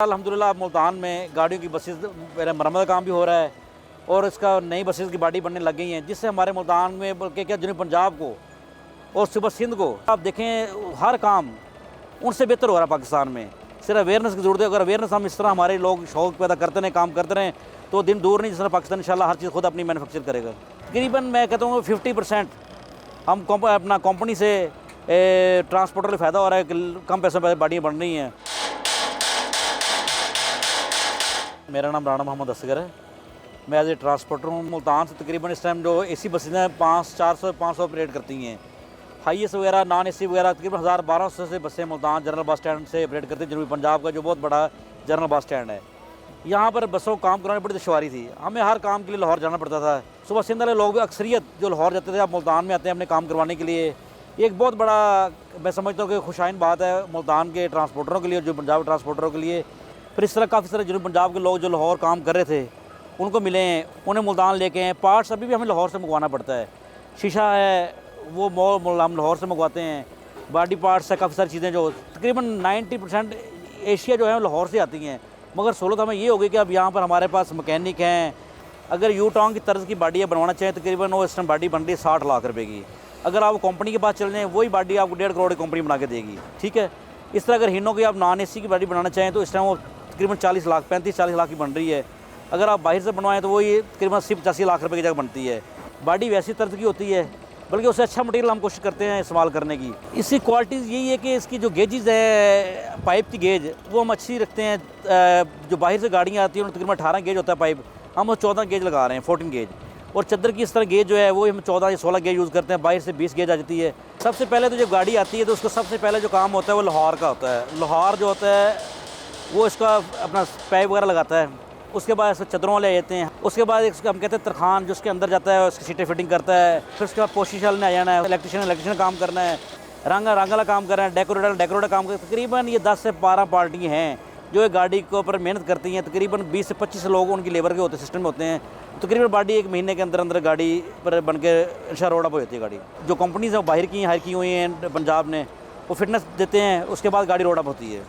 अल्हम्दुलिल्लाह मुल्तान में गाड़ियों की बसेस मरम्मत का काम भी हो रहा है और इसका नई बसेस की बॉडी बनने लग गई हैं, जिससे हमारे मुल्तान में बल्कि क्या जनूबी पंजाब को और सुबह सिंध को आप देखें हर काम उनसे बेहतर हो रहा है पाकिस्तान में। सिर्फ अवेयरनेस की ज़रूरत है। अगर अवेयरनेस हम इस तरह हमारे लोग शौक पैदा करते रहें, काम करते रहें, तो दिन दूर नहीं जिस तरह पाकिस्तान इंशाल्लाह हर चीज़ खुद अपनी मैन्युफैक्चर करेगा। तकरीबन मैं कहता हूँ 50% हम अपना कंपनी से ट्रांसपोर्टर को फ़ायदा हो रहा है कि कम पैसों में गाड़ियाँ बन रही हैं। मेरा नाम राणा मोहम्मद असगर है। मैं एज ए ट्रांसपोर्टर हूँ। मुल्तान से तकरीबन इस टाइम जो एसी बसें हैं 400-500 ऑपरेट करती हैं। हाईएस वगैरह नॉन एसी वगैरह तकरीबन 1200 से बसें मुल्तान जनरल बस स्टैंड से ऑपरेट करती हैं। जनूबी पंजाब का जो बहुत बड़ा जनरल बस स्टैंड है, यहाँ पर बसों को काम कराने बड़ी दुश्वारी थी। हमें हर काम के लिए लाहौर जाना पड़ता था। सुबह सिंध वाले लोग भी अक्सरियत जो लाहौर जाते थे, अब मुल्तान में आते हैं अपने काम करवाने के लिए। एक बहुत बड़ा मैं समझता हूँ कि खुशाइन बात है मुल्तान के ट्रांसपोर्टरों के लिए, जो पंजाब ट्रांसपोर्टरों के लिए। फिर इस तरह काफ़ी सारे जनूबी पंजाब के लोग जो लाहौर काम कर रहे थे उनको मिले हैं, उन्हें मुल्तान लेके हैं। पार्ट्स अभी भी हमें लाहौर से मंगवाना पड़ता है। शीशा है वो हम लाहौर से मंगवाते हैं। बॉडी पार्ट्स है, काफ़ी सारी चीज़ें जो तकरीबन 90% एशिया जो है लाहौर से आती हैं। मगर सहूलत हमें ये होगी कि अब यहाँ पर हमारे पास मकैनिक हैं। अगर यू टॉन्ग की तर्ज की बाडियाँ बनवाना चाहें तकरीबन वो इस टाइम बाडी बन रही है 60 लाख रुपए की। अगर आप कंपनी के पास चल जाएँ वही बाडी आपको 1.5 करोड़ की कंपनी बना के देगी। ठीक है। इस तरह अगर हिनो की आप नॉन एसी की बाडी बनाना चाहें तो इस टाइम वो तकरीबन 40 लाख 35-40 लाख की बन रही है। अगर आप बाहर से बनवाएं तो वो ये तकरीबन 80-85 लाख रुपए की जगह बनती है। बाडी वैसी तर्ज की होती है, बल्कि उससे अच्छा मटेरियल हम कोशिश करते हैं इस्तेमाल करने की। इसकी क्वालिटीज़ यही है कि इसकी जो गेजेज़ है पाइप की गेज वो हम अच्छी रखते हैं। जो बाहर से गाड़ियाँ आती हैं तकरीबन 18 गेज होता है पाइप, हम वो 14 गेज लगा रहे हैं, 14 गेज। और चद्दर की इस तरह गेज जो है वो हम 14 या 16 गेज यूज़ करते हैं। बाहर से 20 गेज आ जाती है। सबसे पहले तो जब गाड़ी आती है तो उसको सबसे पहले जो काम होता है वो लोहार का होता है। लोहार जो होता है वो इसका अपना पाइप वगैरह लगाता है। उसके बाद इसको चदरों वाले आ जाते हैं। उसके बाद इसका हम कहते हैं तरखान, जो उसके अंदर जाता है उसकी सीटें फिटिंग करता है। फिर उसके बाद पोशीशाल ने आ जाना है, इलेक्ट्रिशियन काम करना है, रंग वाला काम कर रहे हैं, डेकोरेटर काम कर। तकरीबन ये 10 से 12 पार्टियाँ हैं जो एक गाड़ी के ऊपर मेहनत करती हैं। तकरीबन 20 से 25 लोग उनकी लेबर के होते सिस्टम में होते हैं। तकरीबन गाड़ी 1 महीने के अंदर गाड़ी पर बन के इंशाल्लाह रोड अप हो जाती है। गाड़ी जो कंपनीज हैं बाहर की हायर की हुई हैं पंजाब ने, वो फिटनेस देते हैं, उसके बाद गाड़ी रोड अप होती है।